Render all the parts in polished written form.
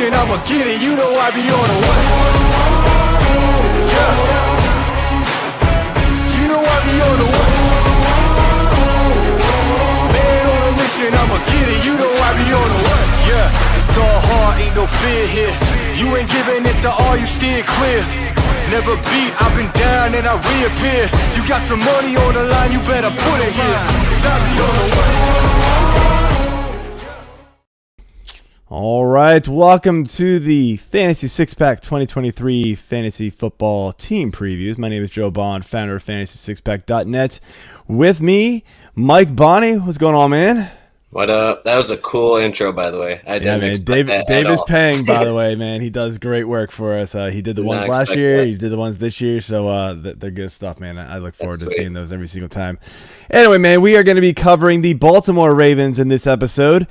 mission, I'ma get it. You know I be on the way. Yeah. You know I be on the way. Man on a mission, I'ma get it. You know I be on the way. Yeah, it's all hard, ain't no fear here. You ain't giving this to all, you steer clear. Never beat, I've been down and I reappear. You got some money on the line, you better put it here. 'Cause I be on the way. All right, welcome to the Fantasy Six Pack 2023 Fantasy Football Team Previews. My name is Joe Bond, founder of FantasySixPack.net. With me, Mike Bonni. What's going on, man? What up? That was a cool intro, by the way. I didn't expect that Dave at is all. paying, by the way, man. He does great work for us. He did the Did ones not last expect year. that. He did the ones this year. So they're good stuff, man. I look forward to sweet. seeing those every single time. Anyway, man, we are going to be covering the Baltimore Ravens in this episode.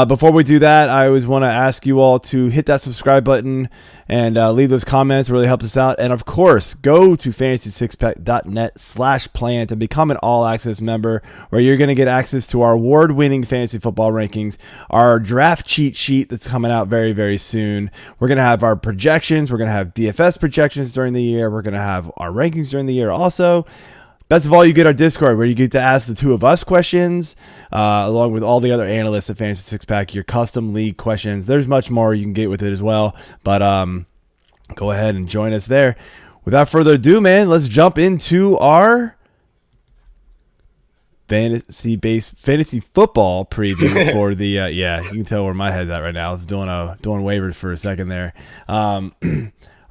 Before we do that, I always want to ask you all to hit that subscribe button and leave those comments. It really helps us out. And, of course, go to fantasysixpack.net/plan to become an all-access member where you're going to get access to our award-winning fantasy football rankings, our draft cheat sheet that's coming out very, very soon. We're going to have our projections. We're going to have DFS projections during the year. We're going to have our rankings during the year also. Best of all, you get our Discord where you get to ask the two of us questions, along with all the other analysts at Fantasy Six Pack, your custom league questions. There's much more you can get with it as well, but go ahead and join us there. Without further ado, man, let's jump into our fantasy football preview for the you can tell where my head's at right now. I was doing waivers for a second there. Our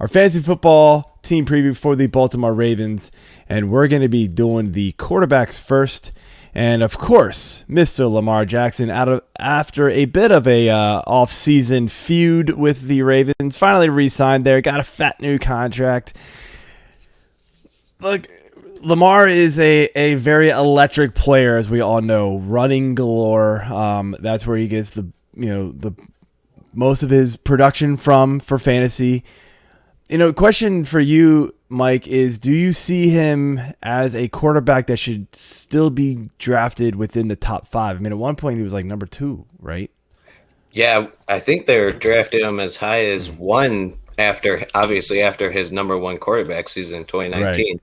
fantasy football team preview for the Baltimore Ravens, and we're going to be doing the quarterbacks first. And of course, Mr. Lamar Jackson, after a bit of a off-season feud with the Ravens, finally re-signed there, got a fat new contract. Look, Lamar is a very electric player, as we all know, running galore. That's where he gets the most of his production for fantasy. Question for you, Mike, is do you see him as a quarterback that should still be drafted within the top 5? I mean, at one point he was like number 2, right? Yeah, I think they're drafting him as high as 1 after his number 1 quarterback season in 2019. Right.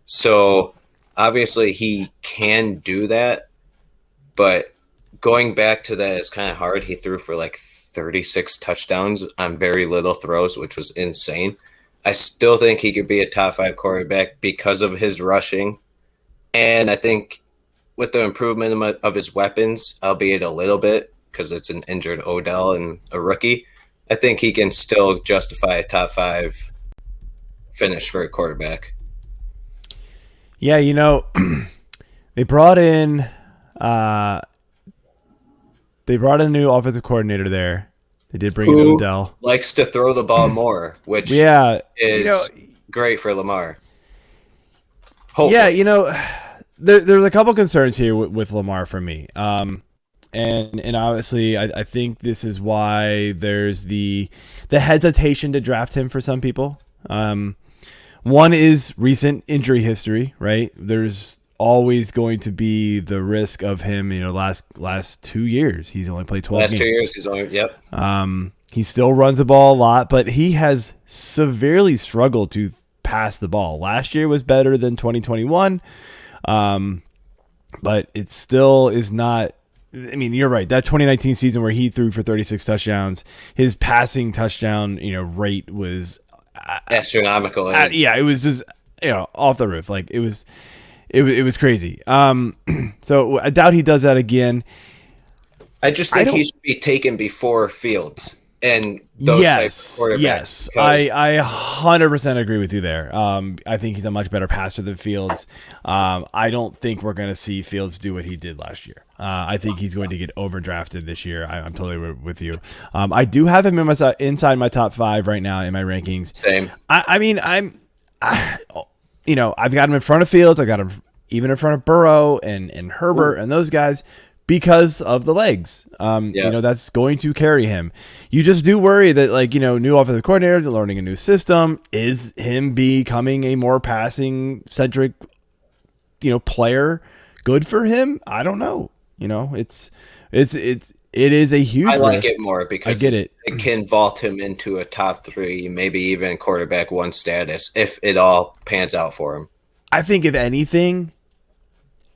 So obviously he can do that, but going back to that is kind of hard. He threw for like 36 touchdowns on very little throws, which was insane. I still think he could be a top 5 quarterback because of his rushing. And I think with the improvement of his weapons, albeit a little bit, because it's an injured Odell and a rookie, I think he can still justify a top 5 finish for a quarterback. Yeah, they brought in a new offensive coordinator there. They did bring in Odell. Likes to throw the ball more, which is great for Lamar. Hopefully. Yeah, there's a couple concerns here with Lamar for me. And obviously I think this is why there's the hesitation to draft him for some people. One is recent injury history, right? There's always going to be the risk of him, last 2 years. He's only played 12 games. Last 2 years, he's only, yep. He still runs the ball a lot, but he has severely struggled to pass the ball. Last year was better than 2021, but it still is not. I mean, you're right. That 2019 season where he threw for 36 touchdowns, his passing touchdown, rate was astronomical. It was just, off the roof. Like it was crazy. So I doubt he does that again. I just think he should be taken before Fields and those types of quarterbacks. Yes, I 100% agree with you there. I think he's a much better passer than Fields. I don't think we're going to see Fields do what he did last year. I think he's going to get overdrafted this year. I'm totally with you. I do have him inside my top 5 right now in my rankings. Same. I've got him in front of Fields. I've got him even in front of Burrow and Herbert and those guys because of the legs. That's going to carry him. You just do worry that, new offensive coordinator, learning a new system, is him becoming a more passing-centric, player good for him? I don't know. It's it is a huge I like risk. it more because I get it. It can vault him into a top 3, maybe even quarterback 1 status if it all pans out for him. I think if anything,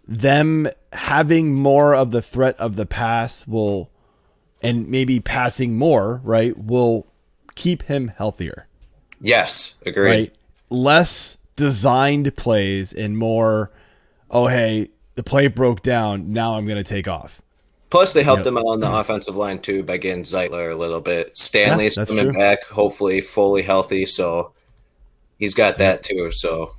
them having more of the threat of the pass will, and maybe passing more, right, will keep him healthier. Yes, agreed. Right? Less designed plays and more, oh, hey, the play broke down. Now I'm going to take off. Plus, they helped him out on the offensive line, too, by getting Zeitler a little bit. Stanley's coming back, hopefully fully healthy, so he's got that, too. So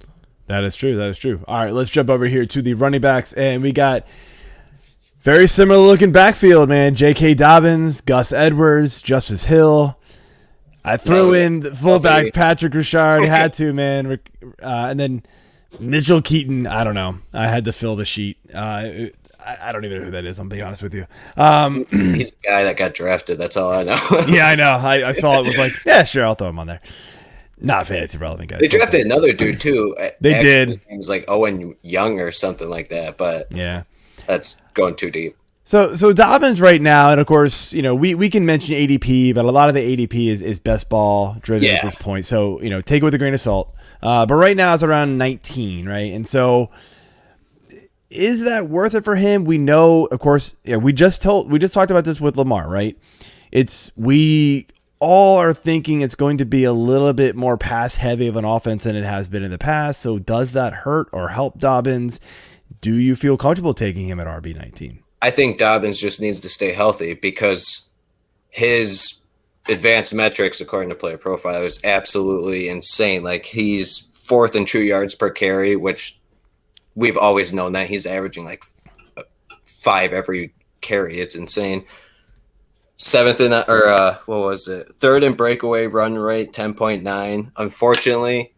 that is true. That is true. All right, let's jump over here to the running backs, and we got very similar looking backfield, man. J.K. Dobbins, Gus Edwards, Justice Hill. I threw in the fullback Patrick Rashard, had to, man. And then Mitchell Keaton, I don't know. I had to fill the sheet. I don't even know who that is, I'm being honest with you. He's a guy that got drafted. That's all I know. Yeah, I know. I saw it, was like, yeah, sure, I'll throw him on there. Not fantasy relevant, guys. They drafted another dude, too. They did. His name was like Owen Young or something like that, but yeah, that's going too deep. So Dobbins right now, and of course, we can mention ADP, but a lot of the ADP is best ball driven at this point. So, take it with a grain of salt. But right now it's around 19, right? And so is that worth it for him? We know, of course, we just talked about this with Lamar, right? We all are thinking it's going to be a little bit more pass heavy of an offense than it has been in the past. So does that hurt or help Dobbins? Do you feel comfortable taking him at RB19? I think Dobbins just needs to stay healthy because his advanced metrics, according to Player Profile, is absolutely insane. Like, he's 4th in true yards per carry, which we've always known that. He's averaging like 5 every carry. It's insane. 7th in, what was it? 3rd in breakaway run rate, 10.9. Unfortunately,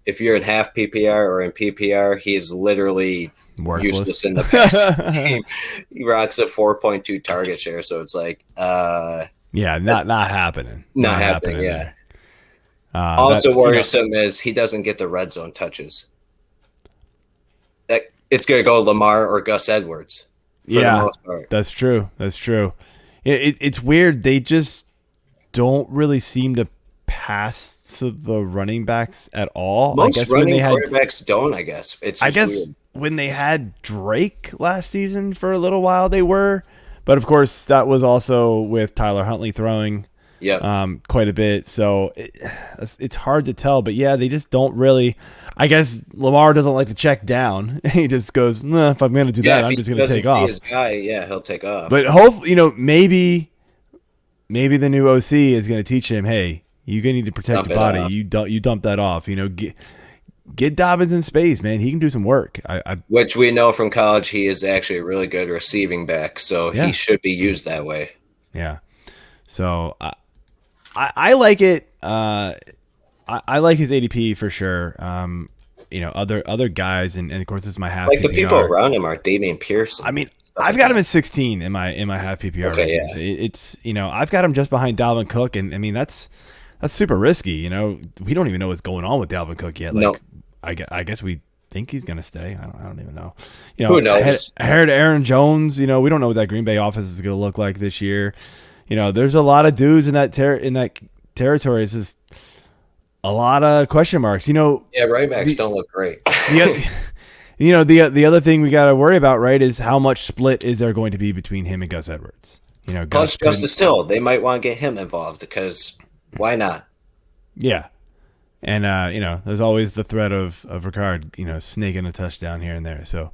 if you're in half PPR or in PPR, he is literally useless in the pass game. He rocks a 4.2 target share, so it's like, not happening. Not happening. Yeah. Also worrisome is he doesn't get the red zone touches. It's gonna go Lamar or Gus Edwards. For the most part. That's true. That's true. It's weird. They just don't really seem to pass to the running backs at all. Most running quarterbacks don't, I guess. I guess weird. When they had Drake last season for a little while, they were. But, of course, that was also with Tyler Huntley throwing quite a bit. So it's hard to tell. But, yeah, they just don't really – I guess Lamar doesn't like to check down. He just goes, if I'm going to do that, I'm just going to take off. His guy, he'll take off. But hopefully, maybe the new OC is going to teach him, hey, you're going to need to protect the body. You dump that off. Get Dobbins in space, man. He can do some work. Which we know from college, he is actually a really good receiving back, so he should be used that way. Yeah. So I like it. I like his ADP for sure. Other guys, and of course this is my half. Like the people around him are Damian Pierce. I mean, I've got him at 16 in my half PPR. Okay, yeah. It's I've got him just behind Dalvin Cook, and I mean that's super risky. We don't even know what's going on with Dalvin Cook yet. Like, no. I guess we think he's going to stay. I don't even know. Who knows? I heard Aaron Jones. We don't know what that Green Bay offense is going to look like this year. There's a lot of dudes in that territory. It's just a lot of question marks. Running backs don't look great. The other thing we got to worry about, right, is how much split is there going to be between him and Gus Edwards? Plus Justice Hill, they might want to get him involved because why not? Yeah. And, there's always the threat of Ricard, snaking a touchdown here and there. So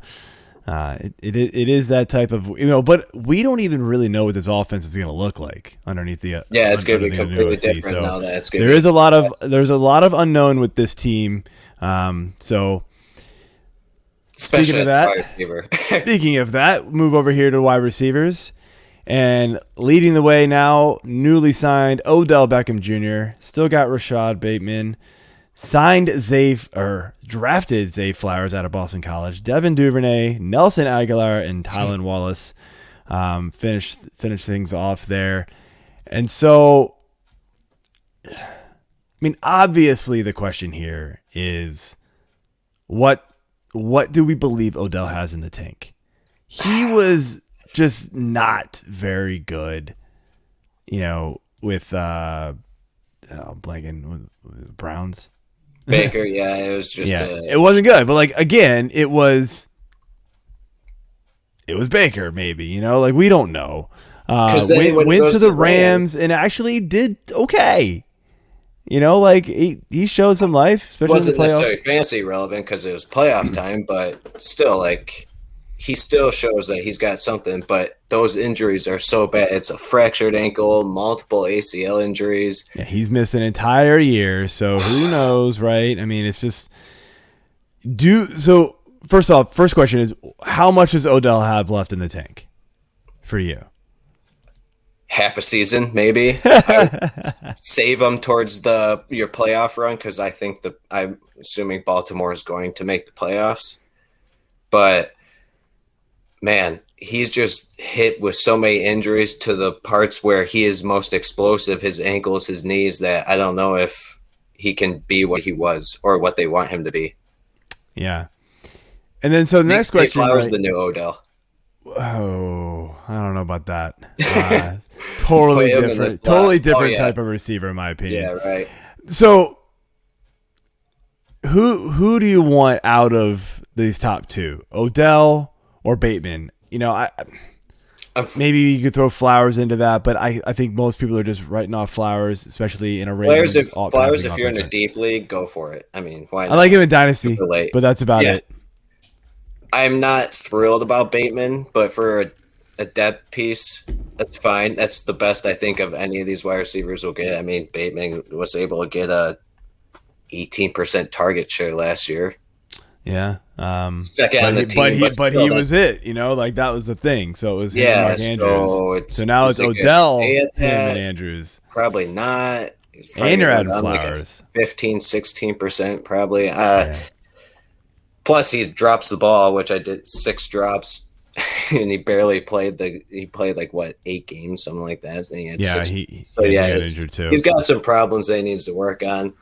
it is that type of, but we don't even really know what this offense is going to look like underneath the it's going to be completely different so now that there's a lot of unknown with this team. So especially speaking of that, move over here to wide receivers. And leading the way now, newly signed Odell Beckham Jr. Still got Rashod Bateman. Drafted Zay Flowers out of Boston College. Devin Duvernay, Nelson Aguilar, and Tylan Wallace finish things off there. And so, I mean, obviously the question here is what do we believe Odell has in the tank? He was just not very good. With blanking with Browns. Baker, yeah, it was just it wasn't good, but again, it was Baker, maybe, we don't know. Went to the Rams and actually did okay. He showed some life, especially wasn't in the playoffs. necessarily fantasy relevant because it was playoff time, but still, he still shows that he's got something. But those injuries are so bad. It's a fractured ankle, multiple ACL injuries. Yeah, he's missed an entire year, so who knows, right? I mean, it's just so. First off, first question is, how much does Odell have left in the tank for you? Half a season, maybe. Save him towards your playoff run because I think I'm assuming Baltimore is going to make the playoffs. But man, he's just hit with so many injuries to the parts where he is most explosive, his ankles, his knees, that I don't know if he can be what he was or what they want him to be. Yeah. And then so the next question, Flowers, the new Odell. Oh, I don't know about that. Totally different type of receiver, in my opinion. Yeah, right. So, who do you want out of these top two, Odell or Bateman? Maybe you could throw Flowers into that, but I think most people are just writing off Flowers, especially in a Flowers. If you're in a deep league, go for it. I mean, why not? I like him in Dynasty, but that's about it. I'm not thrilled about Bateman, but for a depth piece, that's fine. That's the best I think of any of these wide receivers will get. I mean, Bateman was able to get a 18% target share last year. Yeah. Second on the team. But he was it, that was the thing. So it was Mark Andrews. So now it's Odell, him and Andrews. Probably not. And you're adding Flowers. 15-16% probably. Plus, he drops the ball, which I did 6 drops, and he barely played. He played 8 games, something like that. And he had 6. He got injured too. He's got some problems that he needs to work on,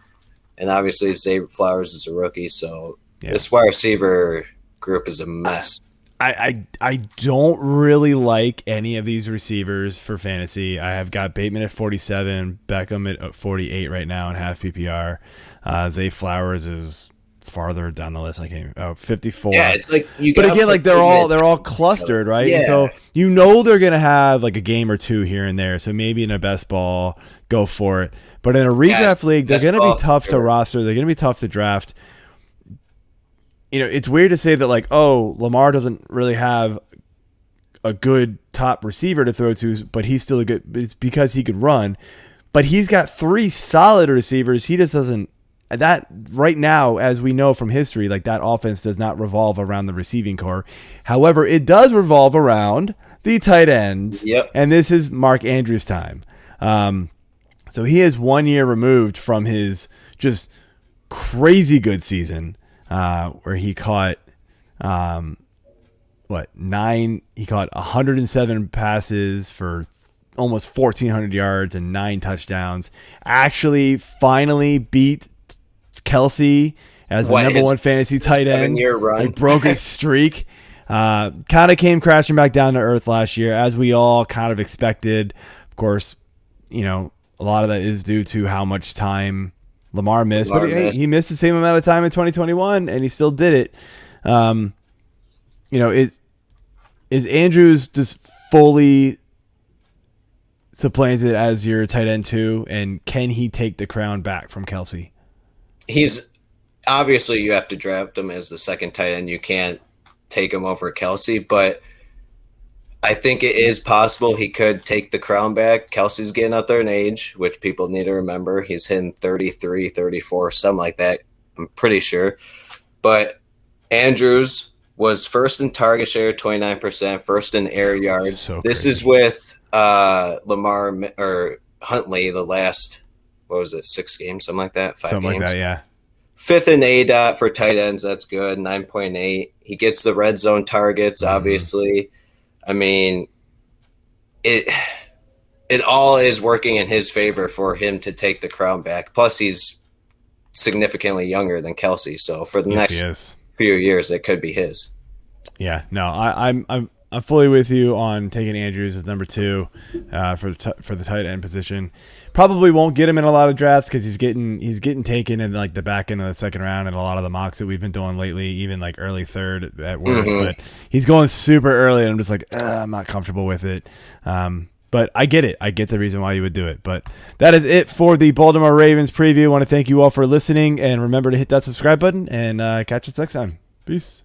and obviously, Xavier Flowers is a rookie, so this wide receiver group is a mess. I don't really like any of these receivers for fantasy. I have got Bateman at 47, Beckham at 48 right now in half PPR. Zay Flowers is farther down the list. 54. Yeah, it's but again, they're all clustered, right? Yeah. And so they're gonna have a game or two here and there. So maybe in a best ball, go for it. But in a redraft league, they're gonna be tough to roster. They're gonna be tough to draft. It's weird to say that Lamar doesn't really have a good top receiver to throw to, but he's still it's because he could run. But he's got 3 solid receivers. He just doesn't. That right now, as we know from history, that offense does not revolve around the receiving core. However, it does revolve around the tight ends. Yep. And this is Mark Andrews' time. So he is 1 year removed from his just crazy good season, where he caught he caught 107 passes for almost 1,400 yards and 9 touchdowns. Actually, finally beat Kelsey as the number 1 fantasy tight end. Broke his streak. Kind of came crashing back down to earth last year, as we all kind of expected. Of course, a lot of that is due to how much time Lamar missed. He missed the same amount of time in 2021, and he still did it. Is Andrews just fully supplanted as your tight end 2, and can he take the crown back from Kelsey? He's obviously, you have to draft him as the second tight end. You can't take him over Kelsey, but I think it is possible he could take the crown back. Kelsey's getting up there in age, which people need to remember. He's hitting 33, 34, something like that. I'm pretty sure. But Andrews was first in target share, 29%, first in air yards. This is with Lamar or Huntley the last, 6 games, something like that? 5 something games. Like that, yeah. 5th in ADOT for tight ends. That's good. 9.8. He gets the red zone targets, obviously. I mean, it all is working in his favor for him to take the crown back. Plus, he's significantly younger than Kelsey. So for the next few years, it could be his. Yeah, no, I'm I'm fully with you on taking Andrews as number 2 for the tight end position. Probably won't get him in a lot of drafts because he's getting taken in like the back end of the second round and a lot of the mocks that we've been doing lately, even like early third at worst. But he's going super early, and I'm just like, I'm not comfortable with it. But I get it. I get the reason why you would do it. But that is it for the Baltimore Ravens preview. I want to thank you all for listening, and remember to hit that subscribe button, and catch us next time. Peace.